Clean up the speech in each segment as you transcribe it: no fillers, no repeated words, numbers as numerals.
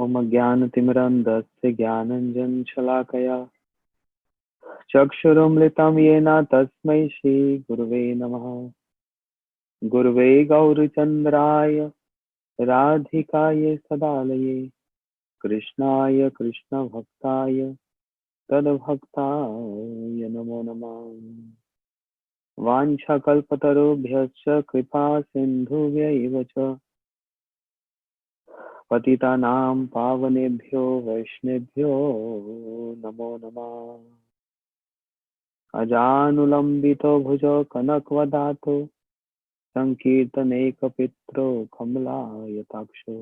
ओम ज्ञानतिमिरन्धस्य ज्ञानाञ्जनशलाकया चक्षुरुन्मिलितं येन तस्मै श्रीगुरवे नमः। गुरवे गौरचन्द्राय राधिकायै सदालये कृष्णाय कृष्णभक्ताय तद्भक्ताय नमो नमः। वाञ्छाकल्पतरुभ्यश्च कृपा सिन्धुभ्यैव च पतितानां पावनेभ्यो वैष्णवेभ्यो नमो नमः। अजानुलम्बितो भुजो कनकवदातो संकीर्तनैकपित्रो कमलायताक्षो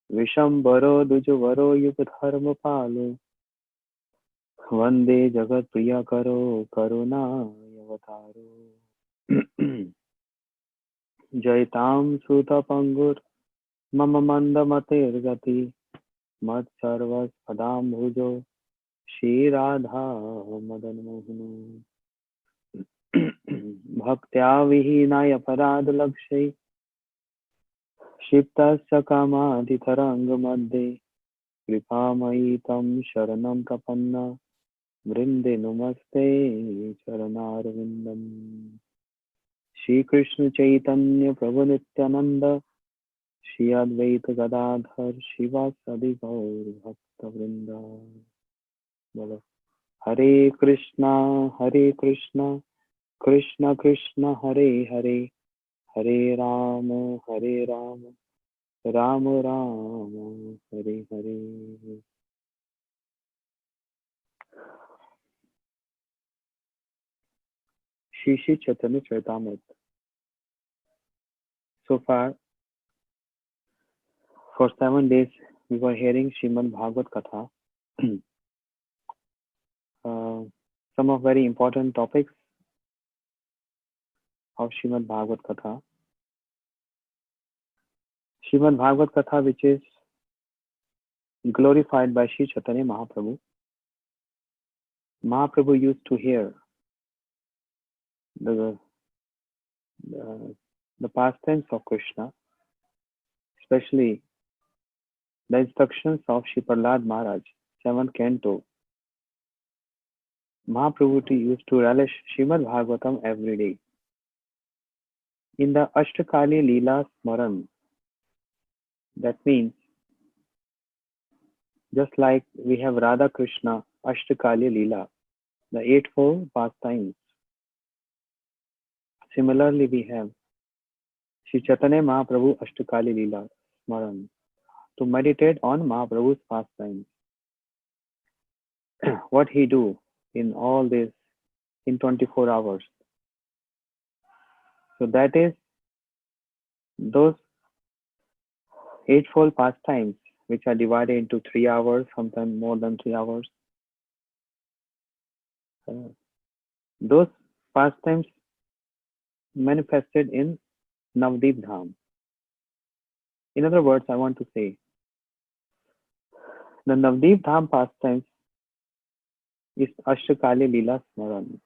विशम्बरो द्विजवरो युगधर्मपालो वन्दे जगत्प्रियकरो करुणावतारो। जयतां सुतपङ्गुर्मम मन्दमतिर्गति मत्सर्वस्पदाम्भुजो श्रीराधा मदनमोहनो। भक्त्या विहीनाय अपराधलक्ष्यै क्षिप्तस्य कामाधितरङ्गमध्ये कृपामयि तं शरणं प्रपन्न वृन्दे नमस्ते चरणारविन्दम्। श्रीकृष्ण चैतन्य प्रभु नित्यानंद श्री अद्वैत गदाधर शिवासादि गौर भक्तवृंद। बोलो हरे Krishna Krishna Krishna Hare Hare Hare Ram Ram Ram Hare Hare. Shri Chaitanya Charitamrita. So far, for 7 days, we were hearing Srimad Bhagavad Katha. Some of very important topics of Srimad Bhagavad Katha. Srimad Bhagavad Katha, which is glorified by Sri Chaitanya Mahaprabhu. Mahaprabhu used to hear the, the pastimes of Krishna, especially the instructions of Shri Prahlad Maharaj, 7th canto. Mahaprabhu used to relish Srimad Bhagavatam every day. In the Ashtakali Leela Smaran, that means just like we have Radha Krishna Ashtakali Leela, the eightfold pastimes. Similarly, we have Sri Chaitanya Mahaprabhu Ashtakali Leela Smaran to meditate on Mahaprabhu's pastimes. What he do in all this in 24 hours. So that is those eightfold pastimes which are divided into 3 hours, sometimes more than 3 hours. Those pastimes manifested in Navdeep Dham. In other words, I want to say the Navdeep Dham pastimes is Ashtakali Leela Smaran.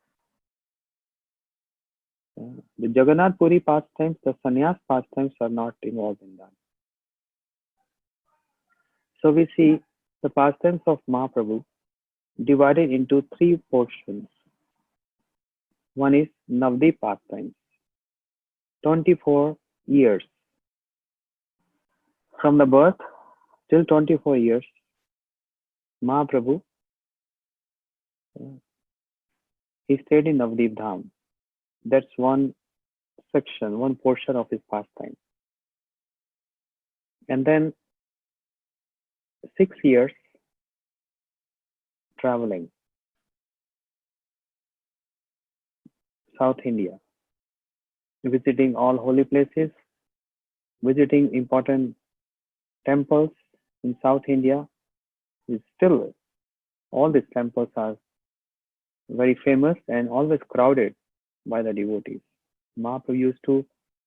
The Jagannath Puri pastimes, the Sannyas pastimes are not involved in that. So we see the pastimes of Mahaprabhu divided into 3 portions. One is Navdeep pastimes, 24 years. From the birth till 24 years, Mahaprabhu, he stayed in Navdeep Dham. That's one section, one portion of his pastime. And then 6 years traveling, South India, visiting all holy places, visiting important temples in South India. Still, all these temples are very famous and always crowded by the devotees. Mahaprabhu used to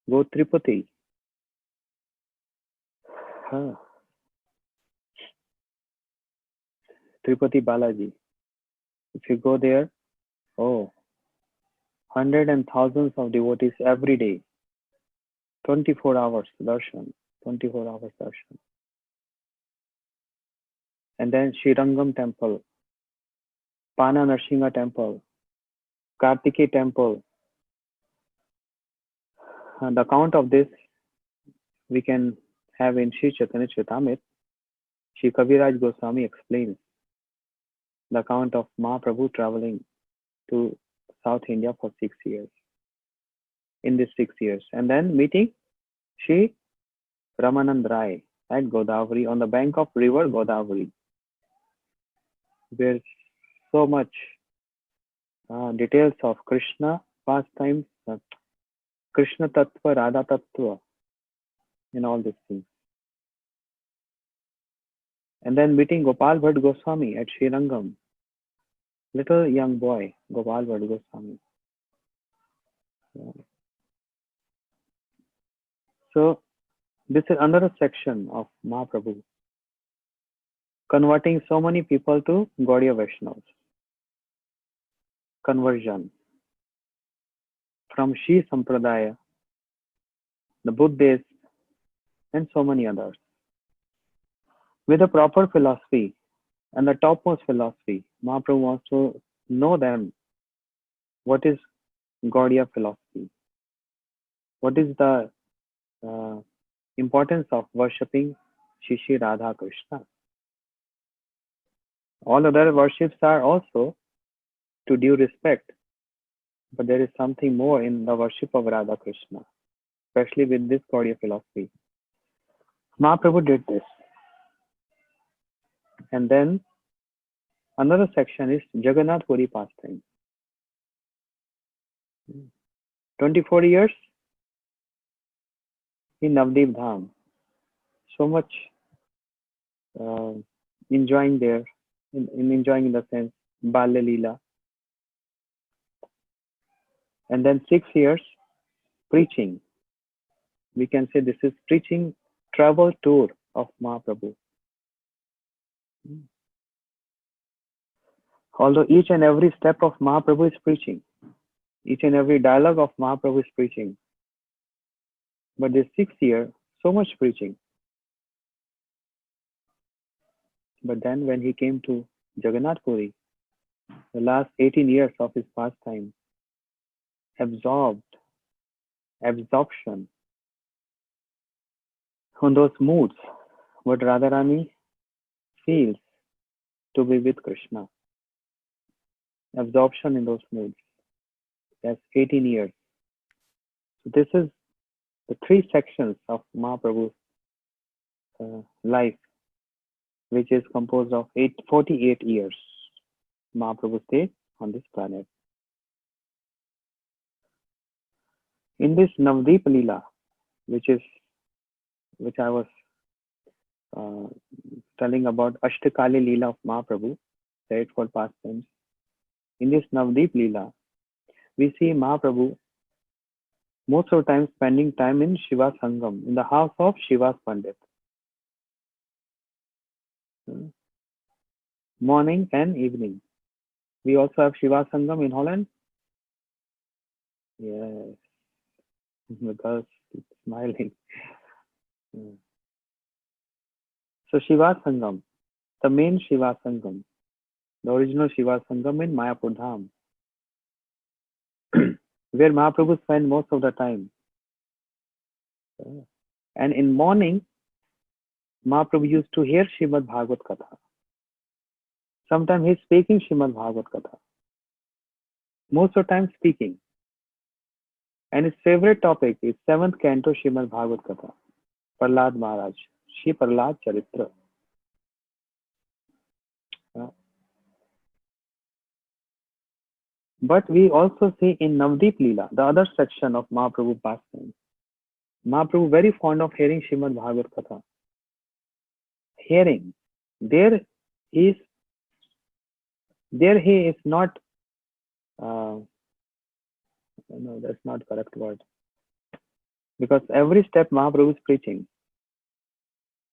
go Tirupati. Tirupati Balaji. If you go there, oh, hundreds and thousands of devotees every day. 24 hours darshan. 24 hours darshan. and then Srirangam temple, Pana Narsingha temple, Kartikeya temple. And the account of this we can have in Sri Chaitanya Charitamrita. Sri Kaviraj Goswami explains the account of Mahaprabhu traveling to South India for 6 years. In these 6 years, and then meeting Sri Ramanand Rai at Godavari on the bank of river Godavari, where so much details of Krishna pastimes, Krishna Tattva, Radha Tattva, and all these things. And then meeting Gopal Bhatt Goswami at Srirangam, little young boy, Gopal Bhatt Goswami. So this is another section of Mahaprabhu, converting so many people to Gaudiya Vaishnavas. Conversion from Shri Sampradaya, the Buddhists, and so many others. With a proper philosophy and the topmost philosophy, Mahaprabhu wants to know them. What is Gaudiya philosophy? What is the importance of worshipping Shri Radha Krishna? All other worships are also to due respect, but there is something more in the worship of Radha Krishna, especially with this Gaudiya philosophy. Mahaprabhu did this. And then another section is Jagannath Puri pastime. 24 years in Navdeep Dham. So much enjoying there, enjoying in the sense Balya Leela. And then 6 years preaching. We can say this is preaching travel tour of Mahaprabhu. Although each and every step of Mahaprabhu is preaching, each and every dialogue of Mahaprabhu is preaching. But this 6th year, so much preaching. But then when he came to Jagannath Puri, the last 18 years of his pastime, absorption on those moods, what Radharani feels to be with Krishna. Absorption in those moods. That's 18 years. So this is the 3 sections of Mahaprabhu's life, which is composed of 48 years. Mahaprabhu stayed on this planet. In this Navdeep Leela, which I was telling about Ashtakali Leela of Mahaprabhu, the 8-fold pastimes. In this Navdeep Leela, we see Mahaprabhu most of the time spending time in Shiva Sangam, in the house of Shiva's Pandit. Morning and evening. We also have Shiva Sangam in Holland. Yes, because it's smiling. So Shiva Sangam, the main Shiva Sangam, the original Shiva Sangam in Mayapur Dham, where Mahaprabhu spent most of the time. And in morning, Mahaprabhu used to hear Srimad Bhagavad Katha. Sometimes he's speaking Srimad Bhagavad Katha. Most of the time speaking. And his favorite topic is 7th canto Srimad Bhagavad Katha, Prahlad Maharaj, Shri Prahlad Charitra. But we also see in Navdeep Leela, the other section of Mahaprabhu pastime, Mahaprabhu very fond of hearing Srimad Bhagavad Katha. Hearing. There he is not, no, that's not correct word. Because every step Mahaprabhu is preaching.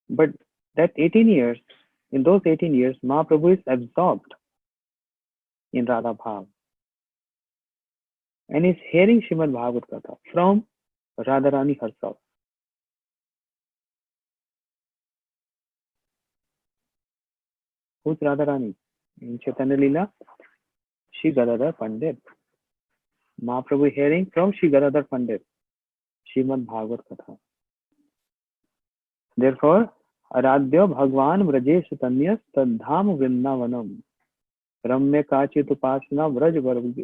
But that 18 years, in those 18 years, Mahaprabhu is absorbed in Radha Bhav. And is hearing Srimad Bhagavad Katha from Radharani herself. Who's Radharani? In Chaitanya Leela, Shri Gadadhar Pandit. Mahaprabhu hearing from Shri Gadadhar Pandit. Srimad Bhagavad Katha. Therefore, Aradhya Bhagwan Vrajesh Tanyas Tadham Vrindavanam. Ramya Kachit Upasana Vraj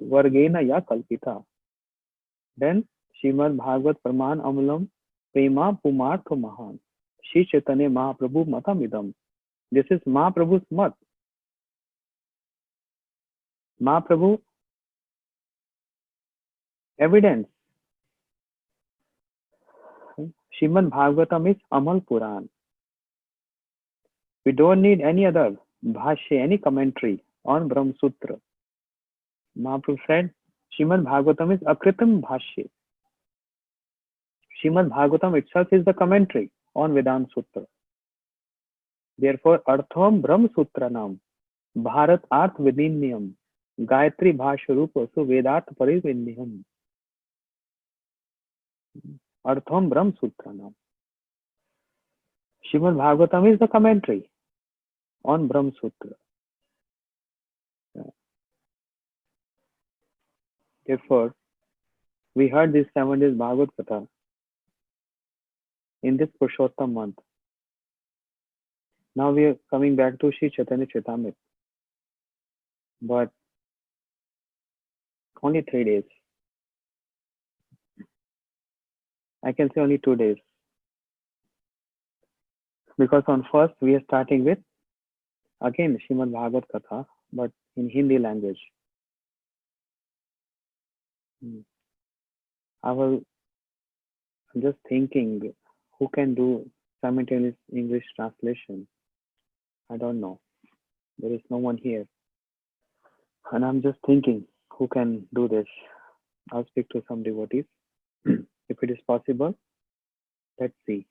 Vargena Ya Kalpita. Then Srimad Bhagavad Praman Amalam Prema Pumartha Mahan. Shri Chaitanya Mahaprabhu Matamidam. This is Mahaprabhu's mat. Mahaprabhu evidence. Srimad Bhagavatam is Amal Puran. We don't need any other bhashya, any commentary on Brahma Sutra. Mahaprabhu said, Srimad Bhagavatam is Akritam Bhashya. Srimad Bhagavatam itself is the commentary on Vedanta Sutra. Therefore, Artham Brahma Sutra Nam, Bharat Arth Vidinyam, Gayatri Bhashya Rupa Su Vedat Parivinyam. Artham Brahma Sutra Nam. Srimad Bhagavatam is the commentary on Brahma Sutra. Therefore, we heard this 7 days Bhagavad Katha in this Purushottam month. Now we are coming back to Sri Chaitanya Charitamrita. But only 3 days. I can say only 2 days. Because on first we are starting with again Srimad Bhagavad Katha, but in Hindi language. I was just thinking who can do simultaneous English translation. I don't know. There is no one here. And I'm just thinking who can do this. I'll speak to some devotees. If it is possible, let's see.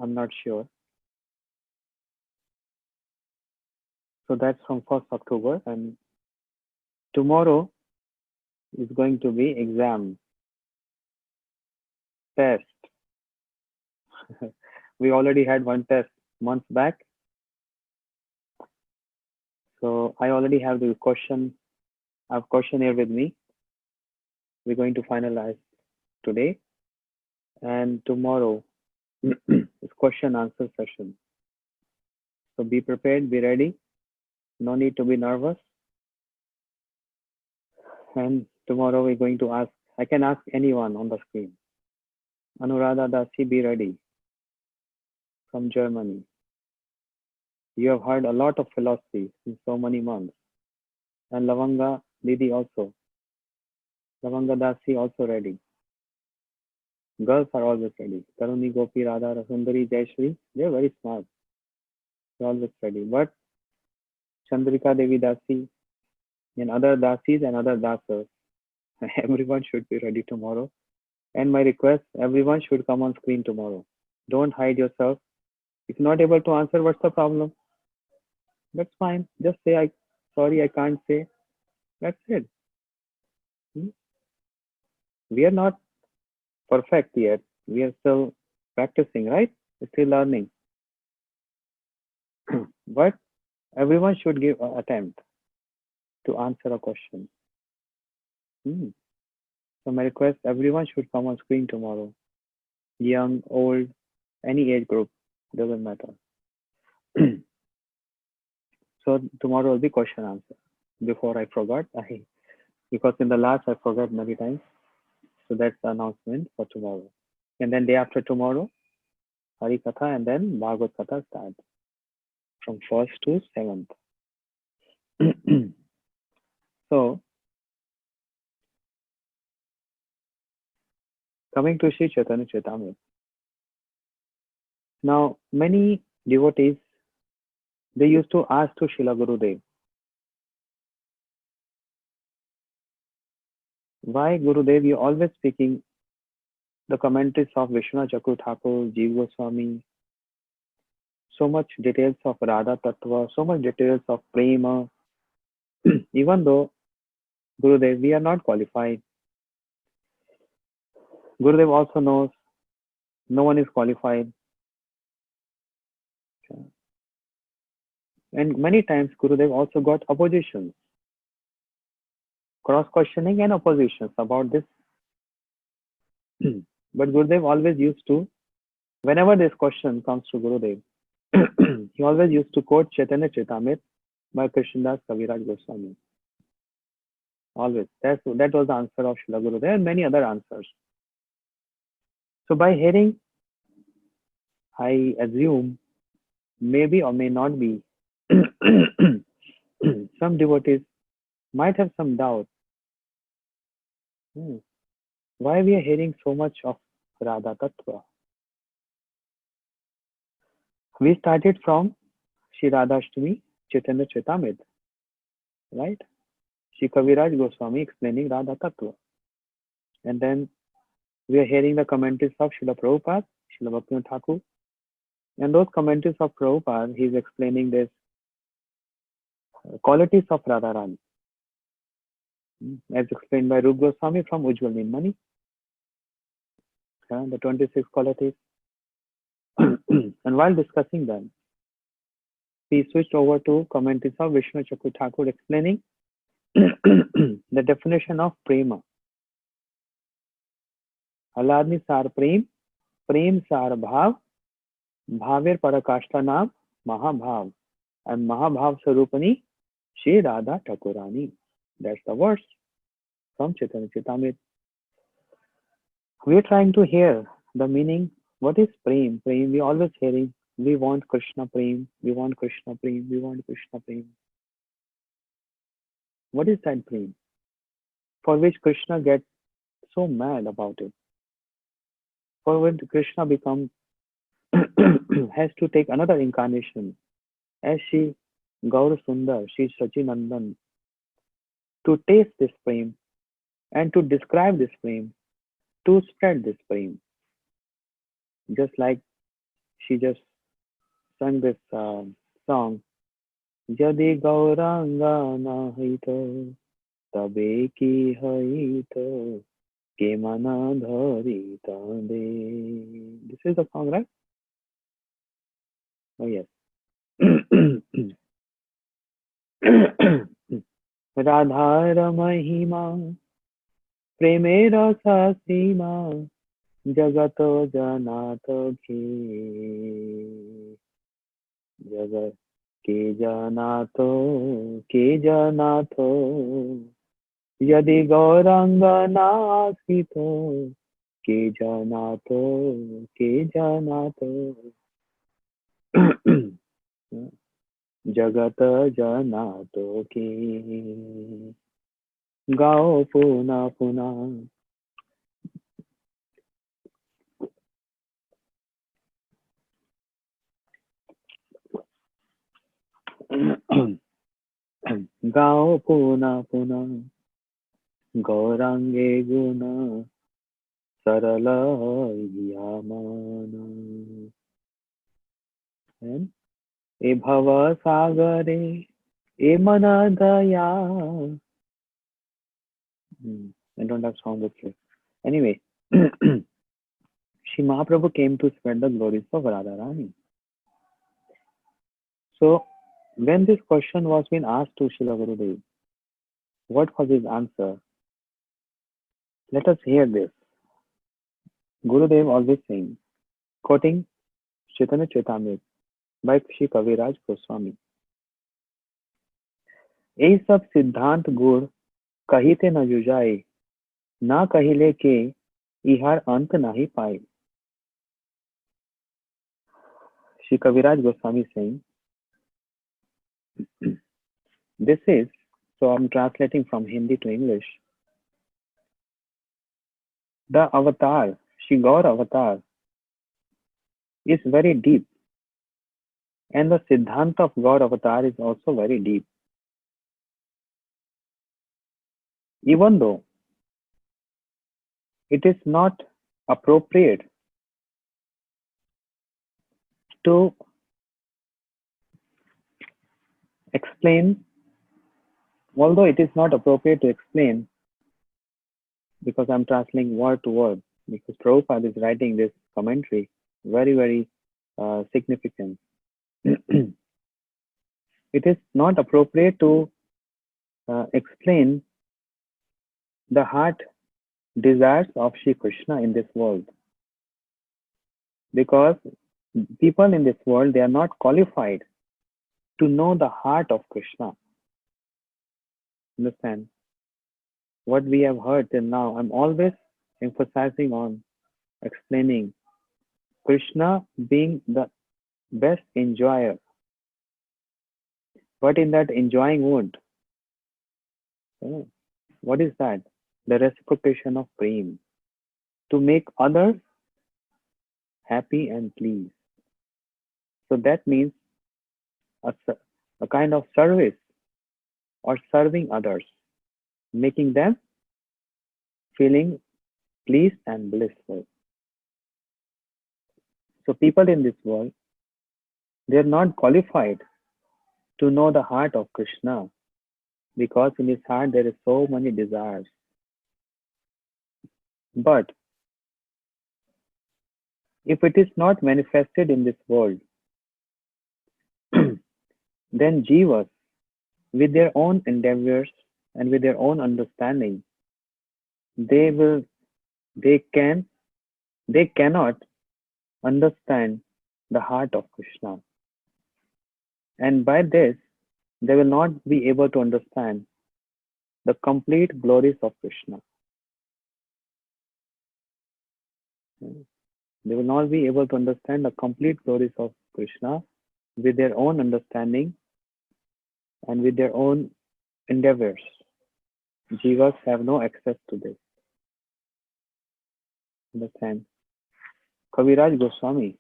I'm not sure. So that's from 1st October, and tomorrow is going to be exam, test. We already had one test months back. So I already have the question. I have questionnaire with me. We're going to finalize today, and tomorrow is question answer session. So be prepared, be ready. No need to be nervous. And tomorrow we're going to ask, I can ask anyone on the screen. Anuradha Dasi, be ready. From Germany. You have heard a lot of philosophy in so many months. And Lavanga Didi also. Lavanga Dasi also ready. Girls are always ready. Taruni, Gopi, Radha, Rasundari, Jayashri, they're very smart. They're always ready. But Chandrika Devi Dasi and other Dasis and other Dasas, everyone should be ready tomorrow. And my request, everyone should come on screen tomorrow. Don't hide yourself. If not able to answer, what's the problem? That's fine. Just say, sorry, I can't say. That's it. We are not perfect yet. We are still practicing, right? We're still learning. But everyone should give an attempt to answer a question. So my request, everyone should come on screen tomorrow. Young, old, any age group, doesn't matter. So tomorrow will be question answer. Before I forgot, because in the last I forgot many times. So that's the announcement for tomorrow. And then day after tomorrow, Hari Katha and then Bhagavad Katha starts from 1st to 7th. So, coming to Sri Chaitanya Charitamrita. Now, many devotees, they used to ask to Srila Gurudev, why Gurudev, you're always speaking the commentaries of Vishwanath Chakravarti Thakur, Jiva Goswami, so much details of Radha Tattva, so much details of Prema. Even though Gurudev, we are not qualified. Gurudev also knows no one is qualified. And many times Gurudev also got oppositions, cross-questioning and oppositions about this. But Gurudev always used to, whenever this question comes to Gurudev, he always used to quote Chaitanya Charitamrita by Krishnadas Kaviraj Goswami. Always. That was the answer of Srila Gurudev and many other answers. So by hearing, I assume, maybe or may not be, some devotees might have some doubt. Why we are hearing so much of Radha Tattva? We started from Shri Radhashtami Chaitanya Charitamrita, right? Shri Kaviraj Goswami explaining Radha Tattva. And then we are hearing the commentaries of Srila Prabhupada, Srila Bhaktivinoda Thakur. And those commentaries of Prabhupada, he is explaining this qualities of Radharani, as explained by Rup Goswami from Ujjwal Nirmani, the 26 qualities. And while discussing them, we switched over to commentaries of Vishnu Chakra Thakur explaining the definition of prema. Aladni sar prem, prem sar bhav, bhaver parakashta naam, mahabhav, and mahabhav sarupani, Shri Radha Thakurani. That's the verse from Chaitanya Charitamrita. We are trying to hear the meaning. What is prem? Prem, we always hearing, we want Krishna prem, we want Krishna prem, we want Krishna prem. What is that prem? For which Krishna gets so mad about it. For when Krishna becomes, has to take another incarnation, as she Gaur Sundar, she Sachinandan, to taste this prem and to describe this prem, to spread this prem. Just like she just sang this song, Jadi Gauranga Nahito, Tabe ki haito, Kemana Dhari Tade. This is the song, right? Oh, yes. Radhar Mahima, Premera Sasima, Jagato Janato Ki, Jagat Ke Janato, Yadi Gauranga Nasito, Ke Janato, Jagat Janato Ki. Gao Puna Puna. Gao Puna Puna. Gaurange Guna. Sarala Yamana. And E Bhava Sagare. E Manadaya. I don't have sound with. Anyway, Shri Mahaprabhu came to spread the glories of Radharani. So, when this question was being asked to Srila Gurudev, what was his answer? Let us hear this. Gurudev always saying, quoting Chaitanya Charitamrita by Shri Kaviraj Goswami. ए सब सिद्धांत गुर कहिते न जुजाए, ना कहिले के इहार अंत नहीं पाए. Shri Kaviraj Goswami saying, this is, so I'm translating from Hindi to English. The avatar, Shri Gaur avatar, is very deep. And the Siddhanta of Gaur avatar is also very deep. Even though it is not appropriate to explain, although it is not appropriate to explain, because I'm translating word to word, because Prabhupada is writing this commentary, very, very significant. it is not appropriate to explain the heart desires of Shri Krishna in this world, because people in this world, they are not qualified to know the heart of Krishna. Understand? What we have heard till now, I'm always emphasizing on explaining Krishna being the best enjoyer, but in that enjoying mood, what is that? The reciprocation of prem, to make others happy and pleased. So that means a kind of service or serving others, making them feeling pleased and blissful. So people in this world, they are not qualified to know the heart of Krishna, because in his heart there is so many desires. But if it is not manifested in this world, then jivas, with their own endeavors and with their own understanding, they cannot understand the heart of Krishna. And by this, they will not be able to understand the complete glories of Krishna. They will not be able to understand the complete glories of Krishna with their own understanding and with their own endeavors. Jivas have no access to this. Understand? Kaviraj Goswami,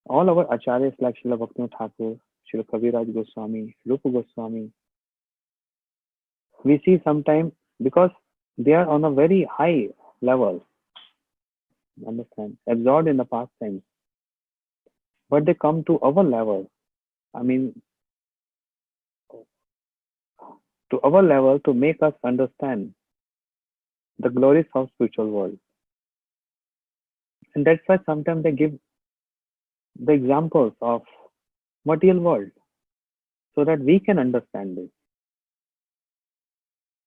all our acharyas like Srila Bhaktivinoda Thakur, Srila Kaviraj Goswami, Rupa Goswami, we see sometimes, because they are on a very high level, understand, absorbed in the pastimes, but they come to our level. I mean, to our level, to make us understand the glories of spiritual world. And that's why sometimes they give the examples of material world, so that we can understand this.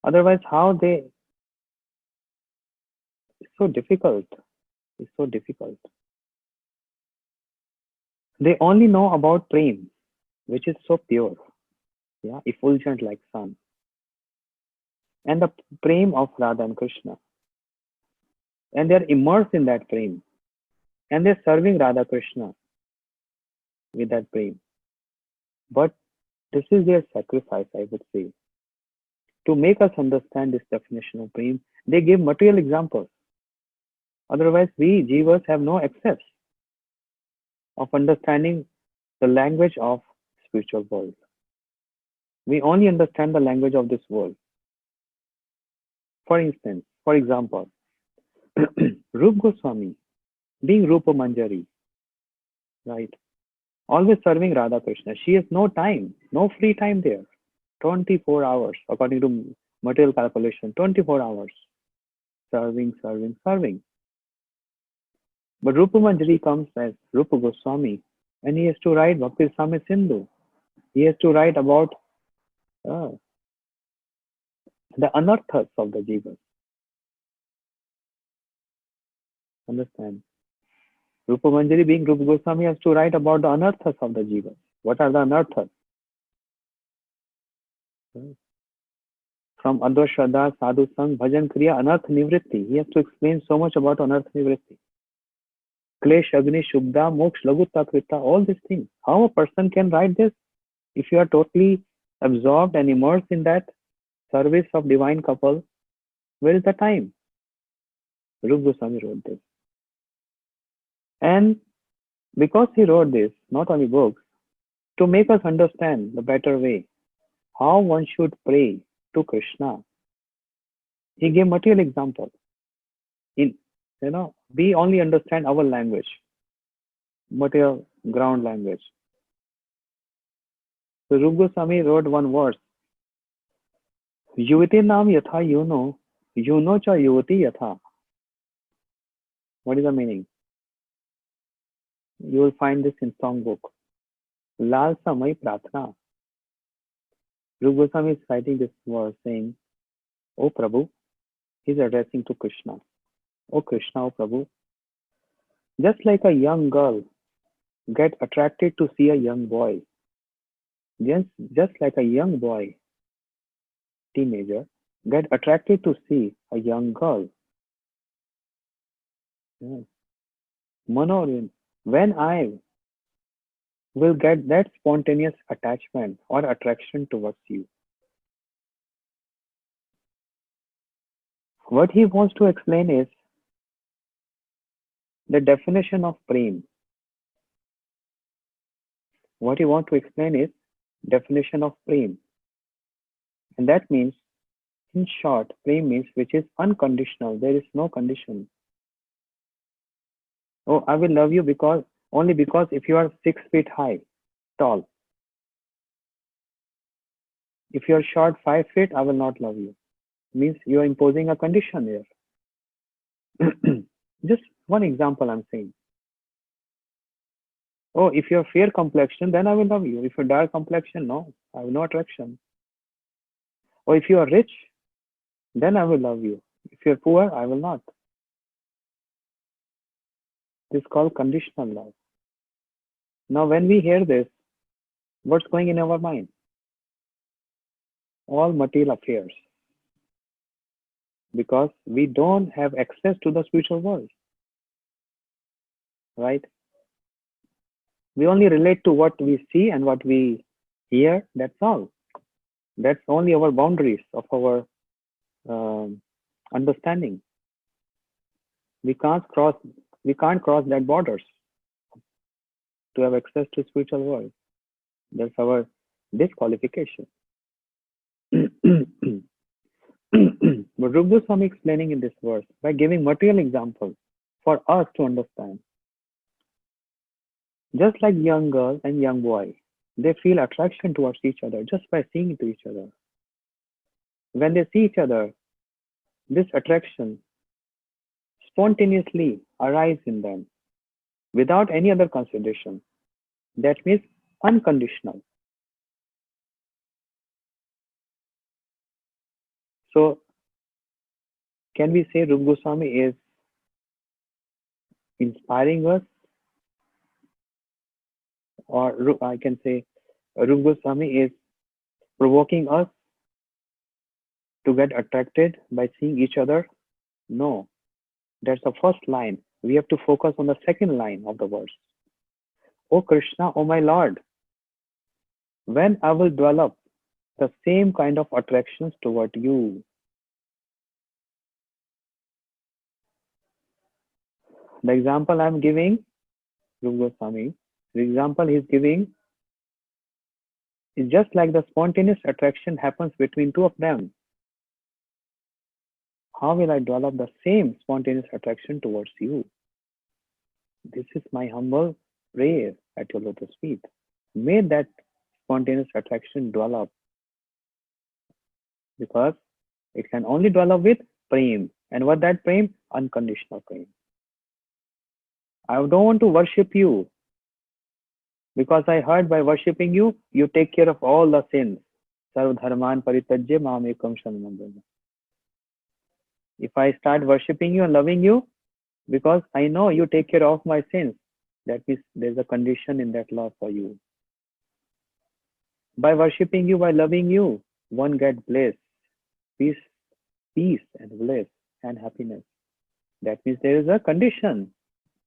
Otherwise, how they, it's so difficult. It's so difficult. They only know about prem, which is so pure, yeah, effulgent like sun, and the prem of Radha and Krishna. And they're immersed in that prem, and they're serving Radha Krishna with that prem. But this is their sacrifice, I would say. To make us understand this definition of prem, they give material examples. Otherwise, we jivas have no access of understanding the language of spiritual world. We only understand the language of this world. For instance, for example, Rup Goswami, being Rupa Manjari, right? Always serving Radha Krishna. She has no time, no free time there. 24 hours, according to material calculation, 24 hours. Serving, serving, serving. But Rupa Manjari comes as Rupa Goswami, and he has to write Bhakti Rasamrita Sindhu. He has to write about the anarthas of the jivas. Understand? Rupa Manjari, being Rupa Goswami, has to write about the anarthas of the jivas. What are the anarthas? From Adva Shraddha, Sadhu Sang, Bhajan Kriya, Anarth Nivritti. He has to explain so much about Anarth Nivritti. Klesh, Agni, Shubda, Moksha, Lagutta, Krita, all these things. How a person can write this if you are totally absorbed and immersed in that service of divine couple? Where is the time? Rupa Goswami wrote this. And because he wrote this, not only books, to make us understand the better way, how one should pray to Krishna, he gave material examples. We only understand our language, material ground language. So Rupa Goswami wrote one verse. Yuvati nam yatha yuno cha yuvati yatha. What is the meaning? You will find this in songbook. लालसामयी प्रार्थना. Rupa Goswami is citing this verse saying, "O Prabhu," he's addressing to Krishna. "O Krishna, O Prabhu, just like a young girl get attracted to see a young boy, just like a young boy, teenager, get attracted to see a young girl. Yeah. Manorin, when I will get that spontaneous attachment or attraction towards you." What he wants to explain is the definition of prem. What he wants to explain is definition of prem. And that means, in short, prem means which is unconditional. There is no condition. Oh, I will love you because only because if you are 6 feet high, tall. If you are short 5 feet, I will not love you. Means you are imposing a condition here. Just one example I'm saying. Oh, if you're fair complexion, then I will love you. If you're dark complexion, no, I have no attraction. Or if you are rich, then I will love you. If you're poor, I will not. This is called conditional love. Now, when we hear this, what's going in our mind? All material affairs. Because we don't have access to the spiritual world. Right? We only relate to what we see and what we hear. That's all. That's only our boundaries of our understanding. We can't cross that borders to have access to spiritual world. That's our disqualification. But Rupa Goswami explaining in this verse by giving material examples for us to understand. Just like young girl and young boy, they feel attraction towards each other just by seeing to each other. When they see each other, this attraction spontaneously arises in them without any other consideration. That means unconditional. So, can we say Rupa Goswami is inspiring us? Or I can say Rupa Goswami is provoking us to get attracted by seeing each other? No, that's the first line. We have to focus on the second line of the verse. "O Krishna, O my Lord, when I will develop the same kind of attractions toward you." The example I'm giving, Rupa Goswami, the example he's giving is just like the spontaneous attraction happens between two of them. How will I develop the same spontaneous attraction towards you? This is my humble prayer at your lotus feet. May that spontaneous attraction develop, because it can only develop with prem. And what that prem? Unconditional prem. I don't want to worship you because I heard by worshipping you, you take care of all the sins. Sarv dharman paritajya mam ekam sharanam braja. If I start worshipping you and loving you, because I know you take care of my sins, that means there's a condition in that love for you. By worshipping you, by loving you, one gets bliss, peace and bliss and happiness. That means there is a condition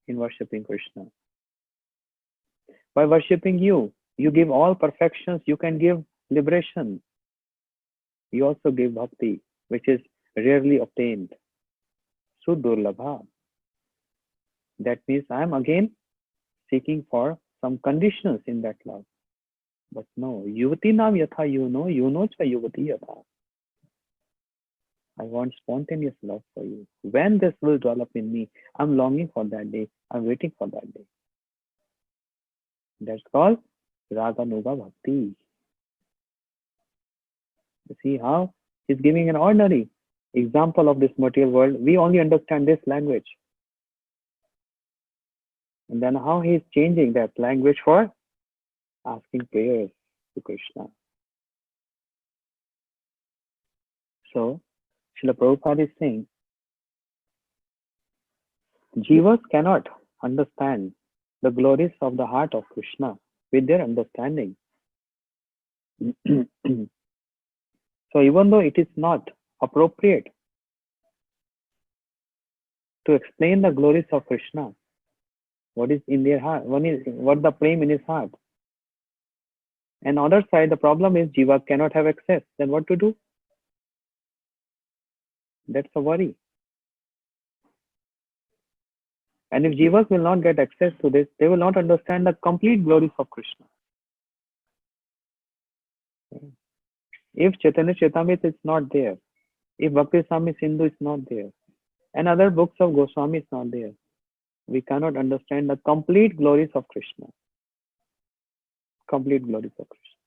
in worshipping Krishna. By worshipping you, you give all perfections, you can give liberation. You also give bhakti, which is rarely obtained. Sudurlabha. That means I am again seeking for some conditions in that love. But no, yuvati nam yatha yuno cha yuvati yatha. I want spontaneous love for you. When this will develop in me, I'm longing for that day. I'm waiting for that day. That's called Raga Nuga Bhakti. You see how he's giving an ordinary example of this material world. We only understand this language. And then how he's changing that language for asking prayers to Krishna. So, Srila Prabhupada is saying, Jivas cannot understand the glories of the heart of Krishna with their understanding. So, even though it is not appropriate to explain the glories of Krishna, what is in their heart, one is what the prem in his heart. And other side, the problem is Jiva cannot have access. Then what to do? That's a worry. And if Jivas will not get access to this, they will not understand the complete glories of Krishna. If Chaitanya Charitamrita is not there, if Bhakti Swami Sindhu is not there, and other books of Goswami is not there, we cannot understand the complete glories of Krishna. Complete glories of Krishna.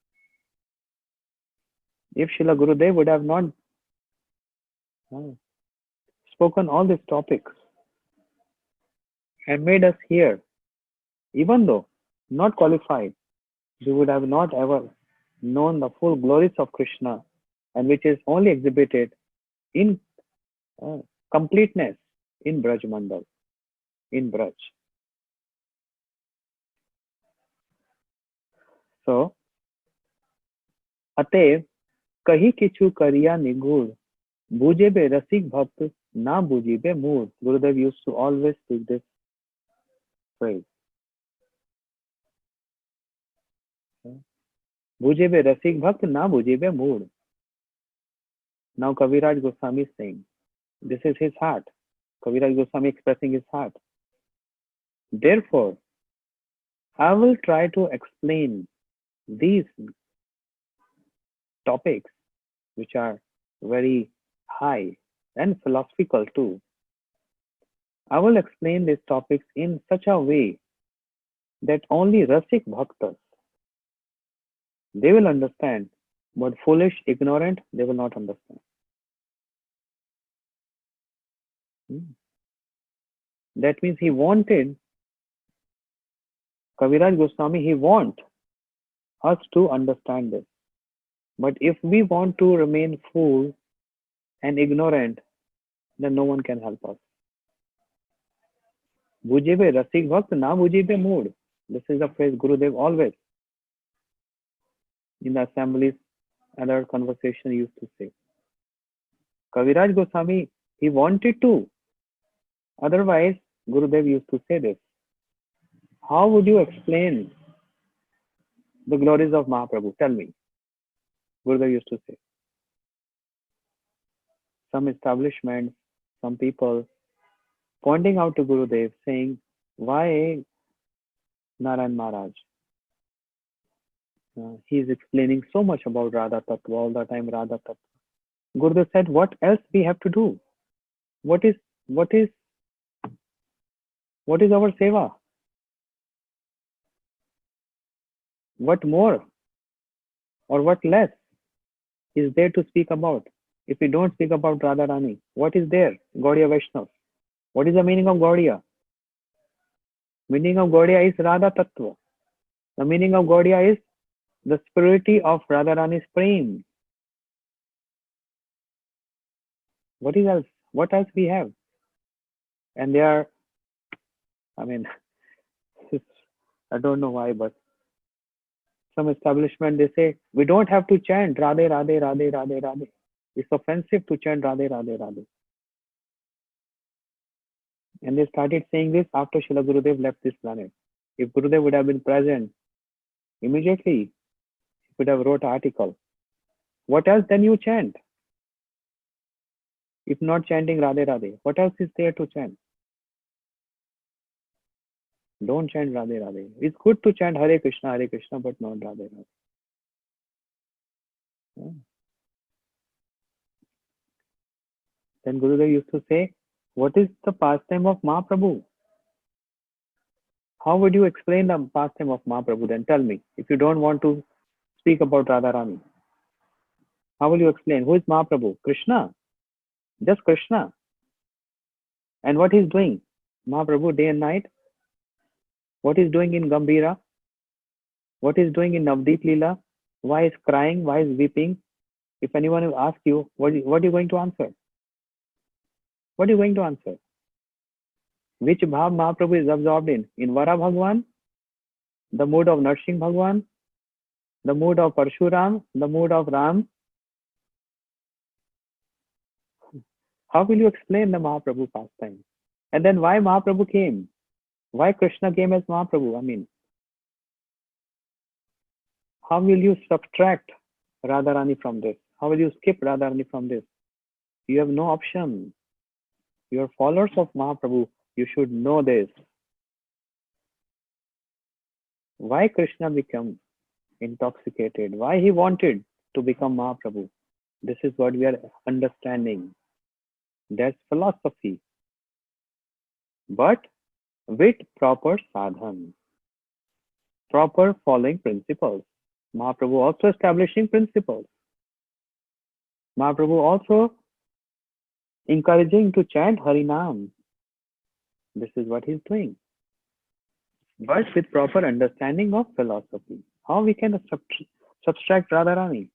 If Srila Gurudev would have not spoken all these topics and made us hear, even though not qualified, we would have not ever known the full glories of Krishna, and which is only exhibited in completeness in Braj Mandal, in Braj. So, अतएव कही किछु करिया निगूढ़ बूझेबे रसिक भक्त ना बूझीबे मूढ़. Gurudev used to always speak this phrase. बूझेबे रसिक भक्त ना बूझीबे मूढ़. Now Kaviraj Goswami is saying, this is his heart. Kaviraj Goswami expressing his heart. Therefore, I will try to explain these topics, which are very high and philosophical too. I will explain these topics in such a way that only Rasik Bhaktas, they will understand, but foolish, ignorant, they will not understand. That means he wanted, Kaviraj Goswami, he wants us to understand this. But if we want to remain fool and ignorant, then no one can help us. Bujebe Rasik Bhakt na bujebe mood. This is the phrase Gurudev always in the assemblies and our conversation used to say. Kaviraj Goswami, he wanted to. Otherwise, Gurudev used to say this. How would you explain the glories of Mahaprabhu? Tell me. Gurudev used to say. Some establishments, some people pointing out to Gurudev saying, why Narayan Maharaj? He is explaining so much about Radha Tattva, all the time Radha Tattva. Gurudev said, what else we have to do? What is our seva? What more or what less is there to speak about? If we don't speak about Radharani, what is there? Gaudiya Vaishnava. What is the meaning of Gaudiya? Meaning of Gaudiya is Radha Tattva. The meaning of Gaudiya is the spirituality of Radharani's prem. What is else? What else we have? And they are, I mean, I don't know why, but some establishment, they say, we don't have to chant Radhe, Radhe, Radhe, Radhe, Radhe. It's offensive to chant Radhe, Radhe, Radhe. And they started saying this after Srila Gurudev left this planet. If Gurudev would have been present, immediately he would have wrote an article. What else then you chant? If not chanting Radhe, Radhe, what else is there to chant? Don't chant Radhe, Radhe. It's good to chant Hare Krishna, but not Radhe, Radhe. Yeah. Then Gurudev used to say, what is the pastime of Mahaprabhu? How would you explain the pastime of Mahaprabhu? Then tell me, if you don't want to speak about Radharani. How will you explain? Who is Mahaprabhu? Krishna. Just Krishna. And what he's doing? Mahaprabhu day and night. What he's doing in Gambhira? What he's doing in Navdeep Leela, why he's crying, why he's weeping. If anyone will ask you, what are you going to answer? What are you going to answer? Which bhav Mahaprabhu is absorbed in? In Vara Bhagwan, the mood of Narsingh Bhagwan, the mood of Parshuram, the mood of Ram. How will you explain the Mahaprabhu pastime? And then why Mahaprabhu came? Why Krishna came as Mahaprabhu? I mean, how will you subtract Radharani from this? How will you skip Radharani from this? You have no option. You are followers of Mahaprabhu. You should know this. Why Krishna became intoxicated? Why he wanted to become Mahaprabhu? This is what we are understanding. That's philosophy. But with proper sadhan, proper following principles. Mahaprabhu also establishing principles. Mahaprabhu also encouraging to chant Harinam. This is what he's doing. But with proper understanding of philosophy. How we can subtract Radharani?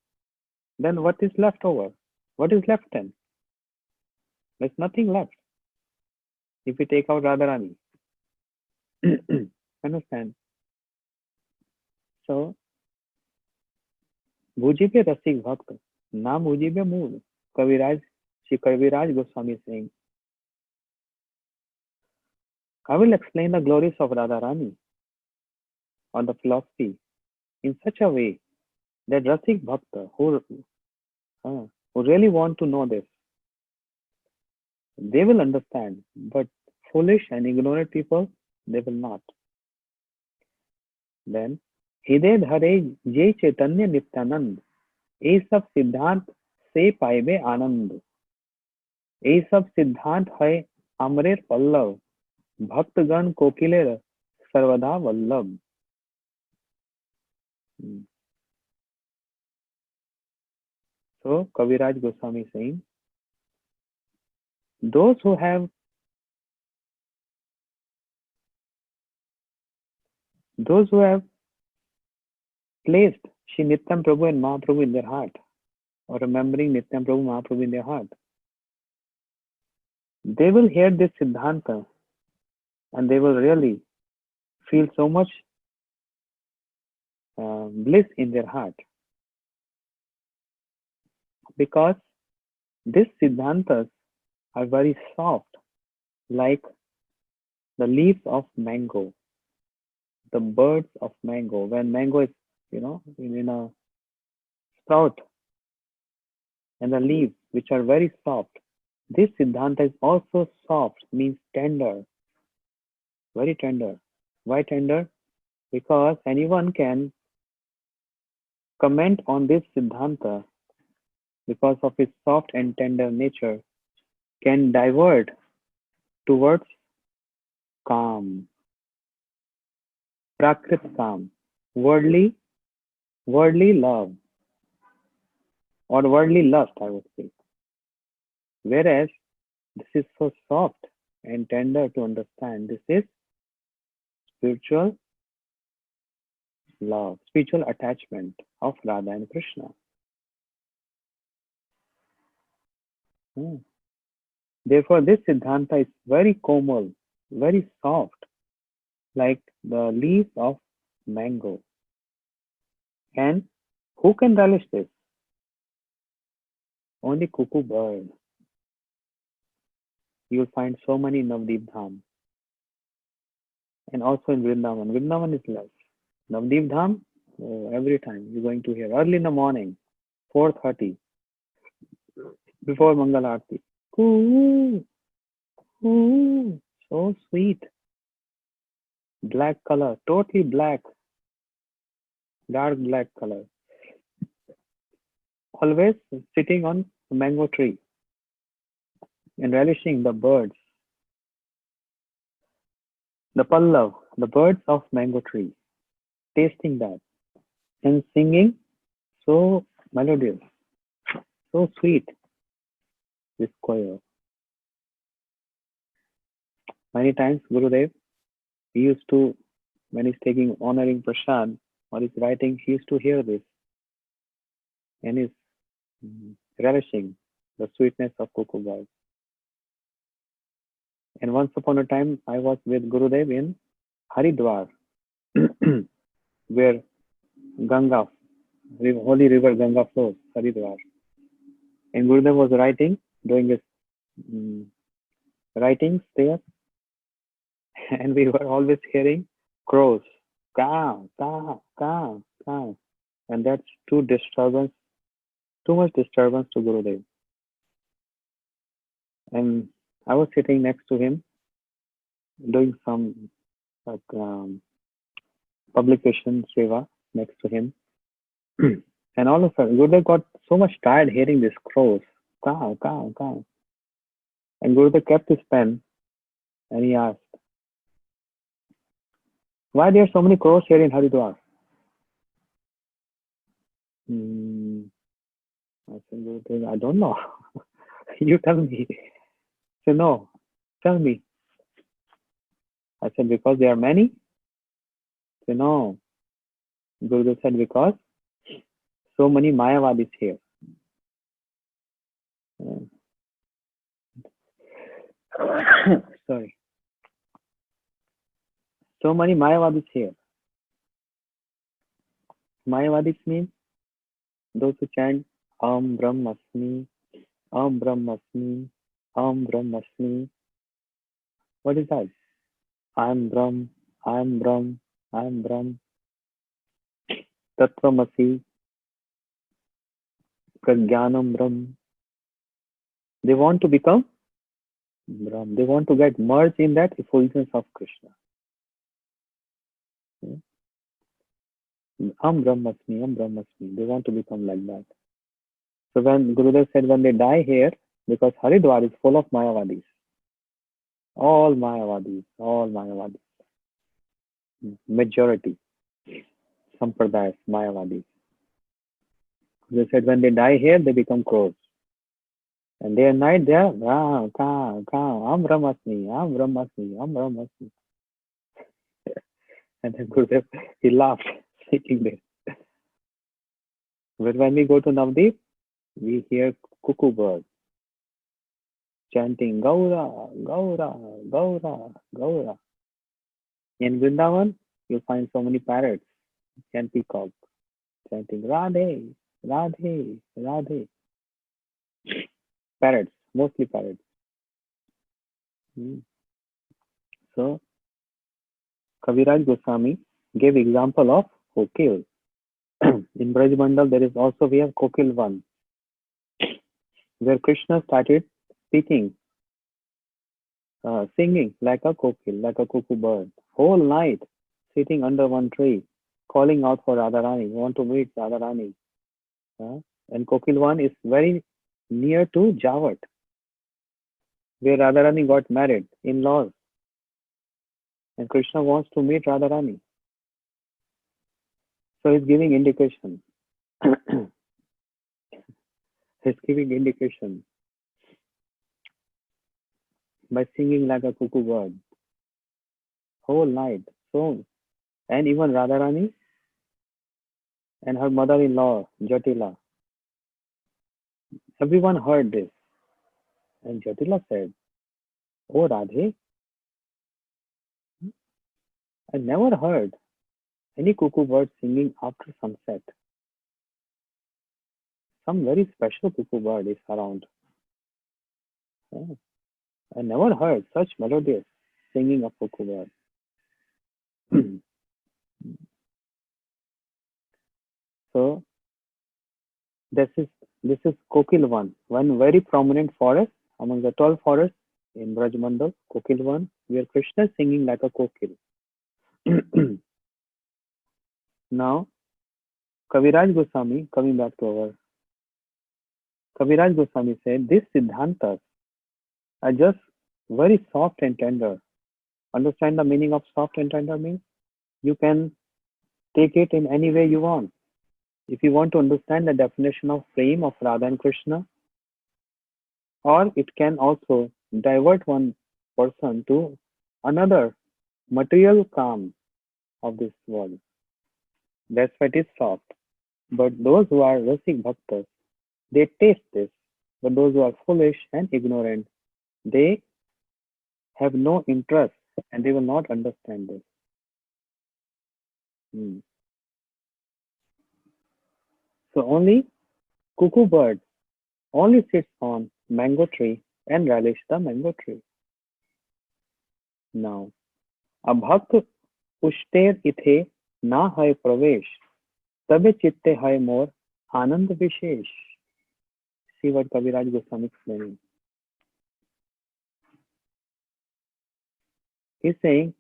Then what is left over? What is left then? There's nothing left. If we take out Radharani. Understand? So, Bhujibe Rasik Bhakt, Naam Bhujibe Mood. Kaviraj, Shri Kaviraj Goswami saying, I will explain the glories of Radharani or the philosophy in such a way that Rasik Bhakta, who really want to know this, they will understand, but foolish and ignorant people, they will not. Then, हृदय धरे जे चैतन्य नित्यानंद, ये सब सिद्धांत से पाइबे आनंद, ये सब सिद्धांत है अमरेर पल्लव, भक्तगण कोकिलेर सर्वदा Vallabh. So Kaviraj Goswami saying, those who have placed Shri Nityam Prabhu and Mahaprabhu in their heart, or remembering Nityam Prabhu Mahaprabhu in their heart, they will hear this Siddhanta and they will really feel so much bliss in their heart. Because these Siddhantas are very soft, like the leaves of mango, the birds of mango. When mango is, in a sprout, and the leaves, which are very soft. This Siddhanta is also soft, means tender, very tender. Why tender? Because anyone can comment on this Siddhanta because of its soft and tender nature, can divert towards calm, prakrit calm, worldly love, or worldly lust, I would say. Whereas this is so soft and tender to understand. This is spiritual love, spiritual attachment of Radha and Krishna. Therefore, this Siddhanta is very komal, very soft, like the leaves of mango. And who can relish this? Only cuckoo bird. You'll find so many in Navdeep Dham. And also in Vrindavan. Vrindavan is less. Navdeep Dham, every time you're going to hear early in the morning, 4:30, before Mangal Aarti. Coo, coo, so sweet. Black color, totally black, dark black color. Always sitting on a mango tree and relishing the birds. The pallav, the birds of mango tree, tasting that and singing so melodious, so sweet, this choir. Many times Gurudev, he used to, when he's taking honoring prasad, or is writing, he used to hear this and is relishing the sweetness of cuckoo bird. And once upon a time, I was with Gurudev in Haridwar, where Ganga, holy river Ganga flows, Haridwar. And Gurudev was writing, doing his mm, writings there, and we were always hearing crows, caw, caw, caw, caw. And that's too much disturbance to Gurudev. And I was sitting next to him doing some like, publication seva next to him. And all of a sudden, Gurudev got so much tired hearing these crows, caw, caw, caw. And Gurudev kept his pen and he asked, why there are so many crows here in Haridwar? Hmm. I said, Gurudev, I don't know. You tell me. He said, no, tell me. I said, because there are many? He said, no. Gurudev said, because so many Mayavadis here. Sorry. So many Mayavadis here. Mayavadis means those who chant Am Brahmasmi, Am Brahmasmi, Am Brahmasmi. What is that? I am Brahm, I am Brahm, I am Brahm. Tattvamasi, Prajnanam Brahm. They want to become Brahm. They want to get merged in that effulgence of Krishna. Am Brahmasmi, Am Brahmasmi. They want to become like that. So when Gurudev said when they die here, because Haridwar is full of Mayavadis. All Mayavadis, all Mayavadis. Majority. Sampradayas, Mayavadis. They said when they die here, they become crows. And day and night they are Ram, Ka, Ka, Am Brahmasmi, Am Brahmasmi, Am Brahmasmi. And then Gurudev, he laughed, sitting there. But when we go to Navdeep, we hear cuckoo bird chanting Gaura, Gaura, Gaura, Gaura. In Vrindavan, you'll find so many parrots and peacock chanting Radhe, Radhe, Radhe. Parrots, mostly parrots. So, Kaviraj Goswami gave example of Kokil. In Braj Mandal, there is also we have Kokil 1, where Krishna started speaking, singing like a kokil, like a cuckoo bird, whole night sitting under one tree, calling out for Radharani, want to meet Radharani. And Kokil 1 is very near to Javat, where Radharani got married, in-laws. And Krishna wants to meet Radharani. So he's giving indication. He's giving indication by singing like a cuckoo bird whole night. So, and even Radharani and her mother-in-law, Jatila, everyone heard this. And Jatila said, oh Radhe, I never heard any cuckoo bird singing after sunset. Some very special cuckoo bird is around. I never heard such melodious singing of cuckoo bird. So this is Kokil 1, one very prominent forest among the 12 forests in Brajmandal, Kokil 1, where Krishna is singing like a kokil. Now, Kaviraj Goswami, coming back to our Kaviraj Goswami said, these Siddhantas are just very soft and tender. Understand the meaning of soft and tender means? You can take it in any way you want. If you want to understand the definition of frame of Radha and Krishna, or it can also divert one person to another material calm of this world. That's why it is soft. But those who are Rasik Bhaktas, they taste this. But those who are foolish and ignorant, they have no interest and they will not understand this. Hmm. So only cuckoo bird only sits on mango tree and relish the mango tree. Now, अभक्त पुष्टेर इथे ना है प्रवेश तबे चित्ते है मोर आनंद विशेष. See what Kaviraj Goswami explaining. He's saying,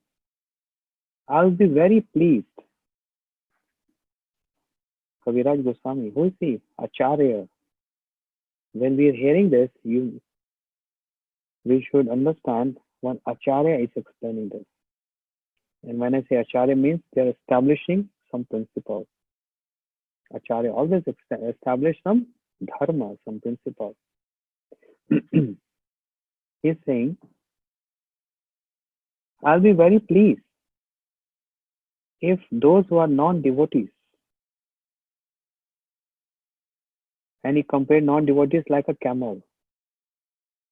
I'll be very pleased. Kaviraj Goswami, who is he? Acharya. When we are hearing this, we should understand when Acharya is explaining this. And when I say Acharya means they are establishing some principles. Acharya always establish some dharma, some principles. He's saying, I'll be very pleased if those who are non-devotees, and he compared non-devotees like a camel.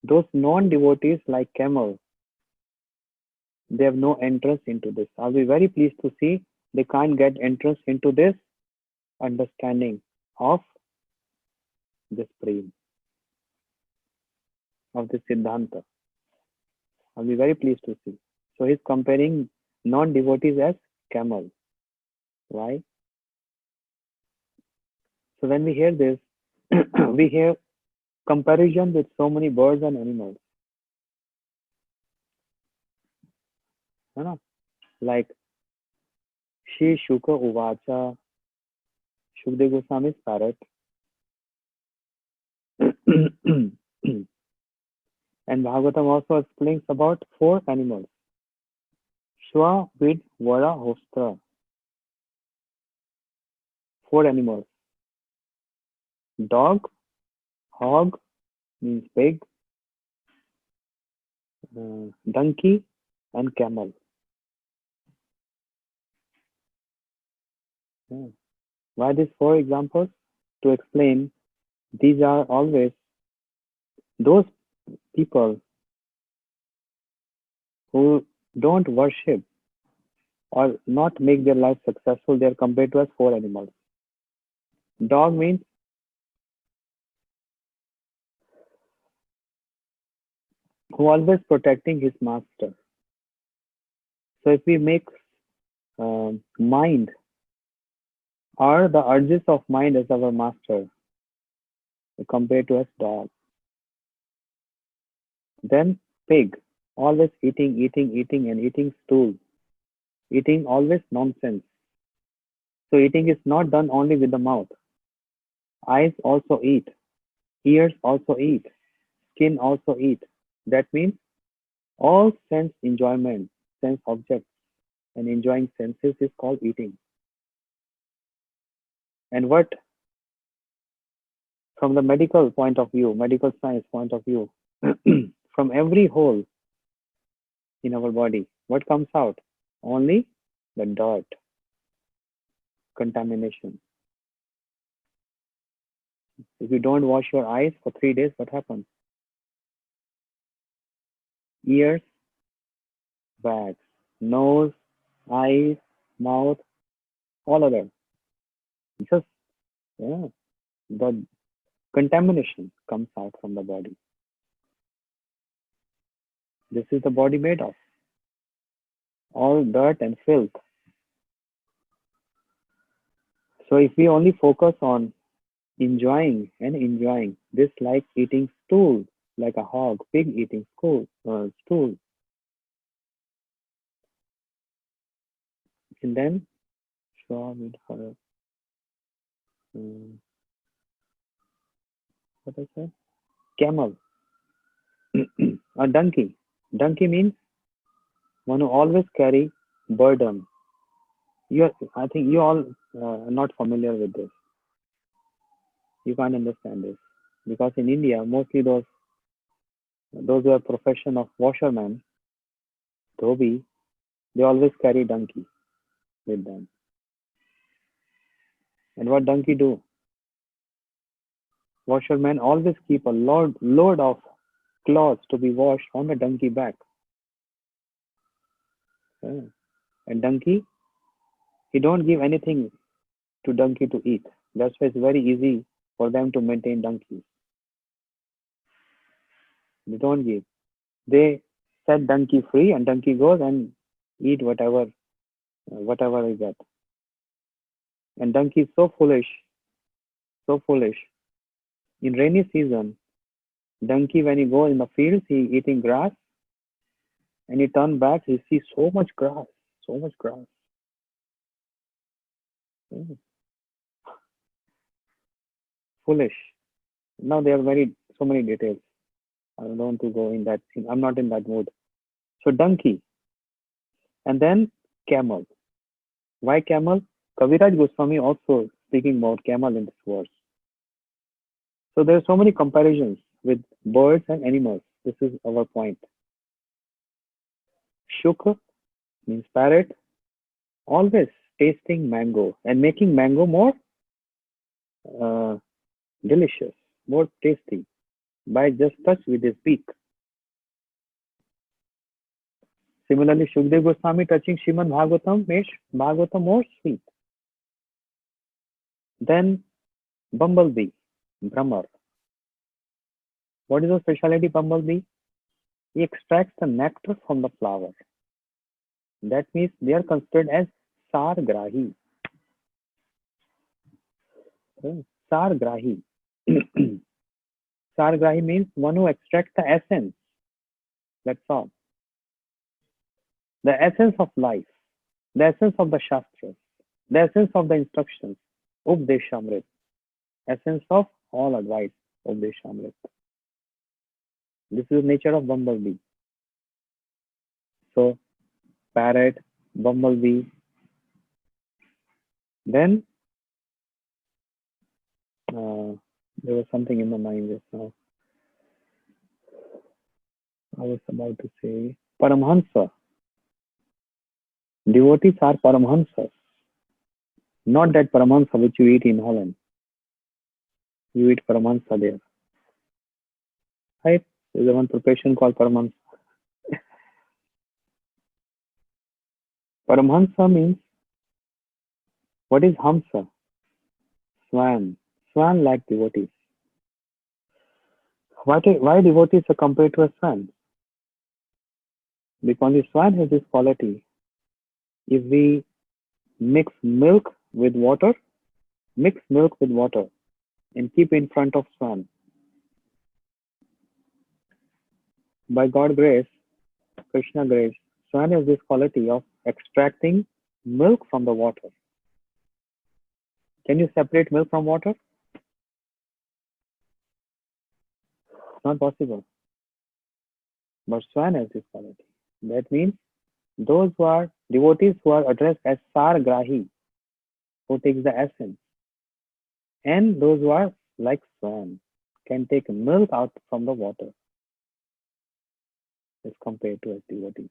Those non-devotees like camel, they have no entrance into this. I'll be very pleased to see they can't get entrance into this understanding of this prem, of this Siddhanta. I'll be very pleased to see. So he's comparing non-devotees as camel. Why? So when we hear this, we hear comparison with so many birds and animals. You know? Like Shri Shuka Uvacha, Shukdev Goswami's parrot. And Bhagavatam also explains about 4 animals. Shwa, Vid, Vara, Hostra. 4 animals. Dog, hog means pig, donkey, and camel. Yeah. Why these 4 examples? To explain, these are always those people who don't worship or not make their life successful. They are compared to as 4 animals. Dog means who always protecting his master. So if we make mind or the urges of mind as our master, compared to as dog. Then pig, always eating, and eating stool. Eating always nonsense. So eating is not done only with the mouth. Eyes also eat. Ears also eat. Skin also eat. That means all sense enjoyment, sense objects, and enjoying senses is called eating. And what, from the medical point of view, medical science point of view, from every hole in our body, what comes out? Only the dirt, contamination. If you don't wash your eyes for 3 days, what happens? Ears, bags, nose, eyes, mouth, all other. Just the contamination comes out from the body. This is the body made of. All dirt and filth. So if we only focus on enjoying, this like eating stool, like a hog, pig eating stool. And then, what I said? Camel, a donkey. Donkey means one who always carry burden. I think you all are not familiar with this. You can't understand this because in India, mostly those who are profession of washermen, dhobi, they always carry donkey with them. And what donkey do? Washermen always keep a load of clothes to be washed on the donkey back. Yeah. And donkey, he don't give anything to donkey to eat. That's why it's very easy for them to maintain donkeys. They don't give. They set donkey free, and donkey goes and eat whatever he get. And donkey is so foolish, so foolish. In rainy season, donkey when he goes in the fields, he eating grass, and he turn back, he sees so much grass, so much grass. Mm, foolish. Now there are so many details. I don't want to go in that scene. I'm not in that mood. So donkey, and then camel. Why camel? Kaviraj Goswami also speaking about camel in this verse. So there are so many comparisons with birds and animals. This is our point. Shuk means parrot, always tasting mango and making mango more uh, delicious, more tasty by just touch with his beak. Similarly, Shukdev Goswami touching Srimad Bhagavatam makes Bhagavatam more sweet. Then bumblebee, Brahmar. What is the speciality bumblebee? He extracts the nectar from the flower. That means they are considered as Sargrahi. Sargrahi. Sargrahi means one who extracts the essence. That's all. The essence of life, the essence of the Shastras, the essence of the instructions, Updeshamrit, essence of all advice, Updeshamrit. This is the nature of bumblebee. So, parrot, bumblebee. Then, there was something in my mind just now. I was about to say Paramhansa. Devotees are Paramhansas. Not that Paramahansa which you eat in Holland. You eat Paramahansa there. Right? There's one preparation called Paramahansa. Paramahansa means, what is Hamsa? Swan. Swan like devotees. Why devotees are compared to a swan? Because the swan has this quality. If we mix milk with water, and keep in front of swan, by God grace, Krishna grace, swan has this quality of extracting milk from the water. Can you separate milk from water? Not possible. But swan has this quality. That means those who are devotees who are addressed as Sargrahi, who takes the essence, and those who are like swan, can take milk out from the water as compared to as devotees.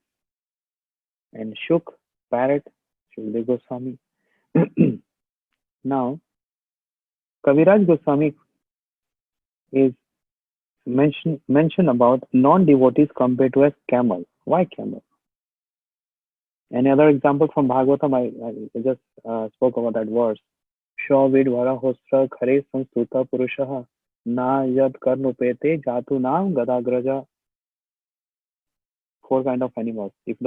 And Shuk, parrot, Shukdev Goswami. Now, Kaviraj Goswami is mention about non-devotees compared to as camel. Why camel? Any other example from Bhagavatam? I just spoke about that verse. Shavid Varahostra Khare Sanstuta Purushaha Na Yad Karnupete Jatu Nam Gadagraja. Four kind of animals. If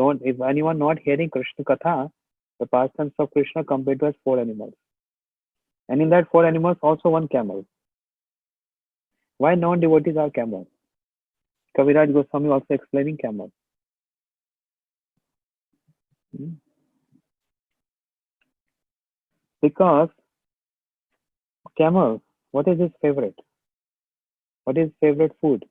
anyone not hearing Krishna Katha, the pastimes of Krishna compared to as four animals. And in that four animals, also one camel. Why non-devotees are camel? Kaviraj Goswami also explaining camel. Because camel, what is his favorite? What is favorite food?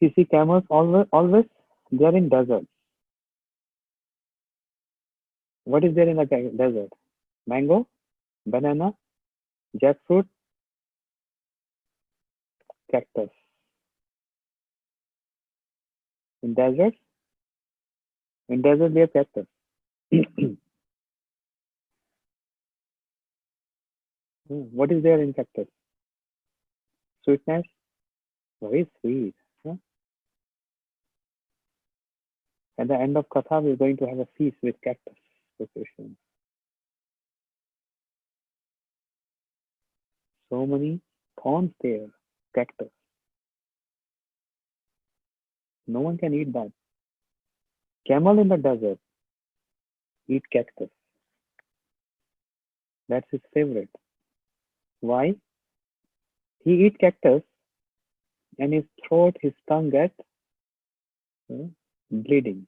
You see camels always they are in desert. What is there in the desert? Mango, banana, jackfruit, cactus. In desert they have cactus. What is there in cactus? Sweetness? Very sweet. Huh? At the end of Katha, we're going to have a feast with cactus preparation. So many thorns there, cactus. No one can eat that. Camel in the desert eat cactus. That's his favorite. Why? He eat cactus and his throat, his tongue get bleeding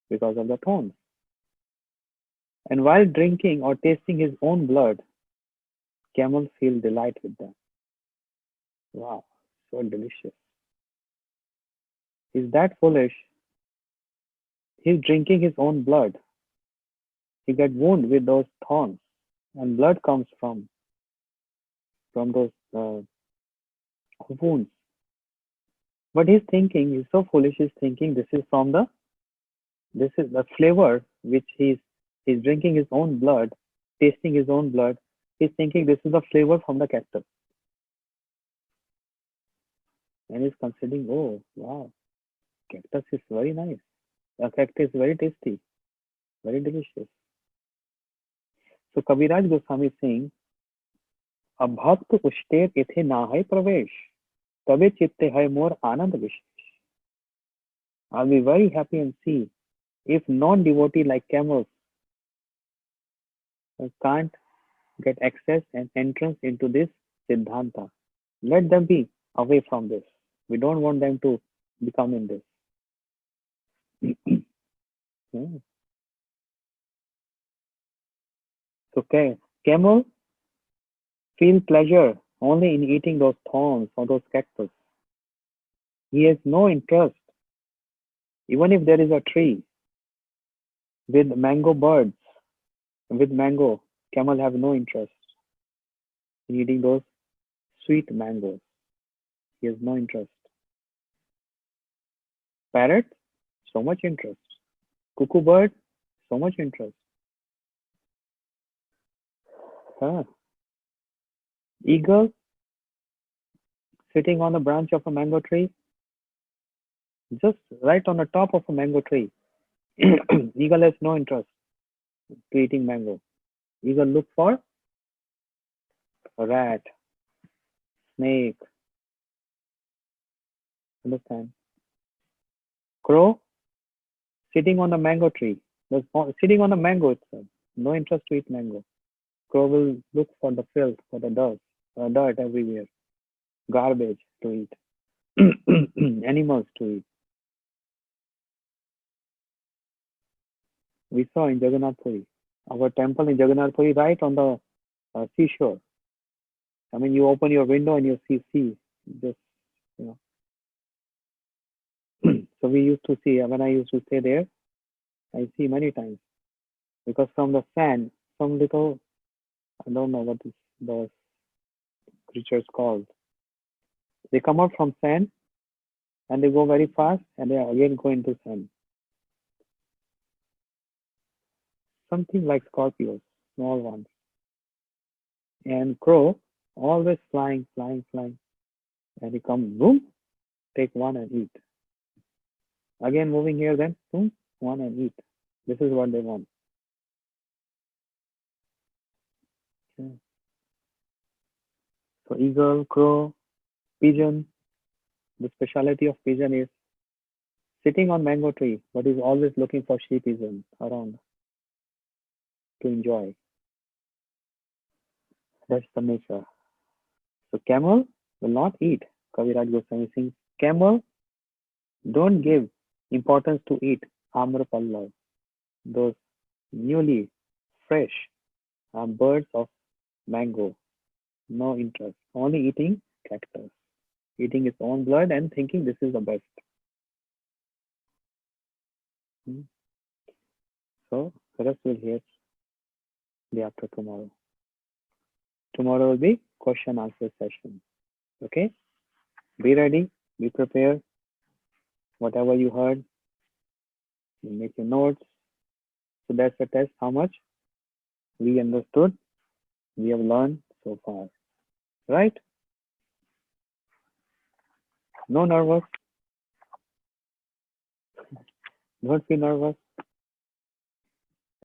because of the thorns. And while drinking or tasting his own blood, camels feel delight with them. Wow, so delicious. He's that foolish. He's drinking his own blood. He get wounded with those thorns, and blood comes from those wounds. But he's thinking, he's so foolish. He's thinking this is the flavor which he's drinking his own blood, tasting his own blood. He's thinking this is the flavor from the cactus, and he's considering, oh wow, cactus is very nice. The cactus is very tasty, very delicious. So Kaviraj Goswami is saying, अभक्त उष्टेर इथे ना है प्रवेश, तबे चित्ते है मोर आनंद विशेष. I'll be very happy and see if non-devotee like camels can't get access and entrance into this Siddhanta. Let them be away from this. We don't want them to become in this. So camel feel pleasure only in eating those thorns or those cactus. He has no interest. Even if there is a tree with mango birds, with mango, camel have no interest in eating those sweet mangoes. He has no interest. Parrot, so much interest. Cuckoo bird, so much interest. Eagle, sitting on the branch of a mango tree, just right on the top of a mango tree. Eagle has no interest to eating mango. Eagle look for a rat, snake. Understand? Crow, sitting on the mango tree, sitting on the mango itself. No interest to eat mango. Crow will look for the filth, for the dirt everywhere, garbage to eat, animals to eat. We saw in Jagannath Puri, our temple in Jagannath Puri, right on the seashore. I mean, you open your window and you see sea. Just, you know. So we used to see, when I used to stay there, I see many times. Because from the sand, some little, I don't know what is those creatures called. They come out from sand and they go very fast and they again go into sand. Something like scorpions, small ones. And crow, always flying. And he comes, boom, take one and eat. Again moving here, then boom, one and eat. This is what they want. Okay. So eagle, crow, pigeon. The speciality of pigeon is sitting on mango tree, but is always looking for sheep pigeon around to enjoy. That's the nature. So camel will not eat. Kaviraj Goswami sings, camel don't give importance to eat amra pallav, those newly fresh birds of mango. No interest. Only eating cactus. Eating its own blood and thinking this is the best. So the rest will hear day after tomorrow. Tomorrow will be question answer session. Okay? Be ready, be prepared. Whatever you heard, you make your notes. So that's the test, how much we understood we have learned so far, right? No nervous, don't be nervous.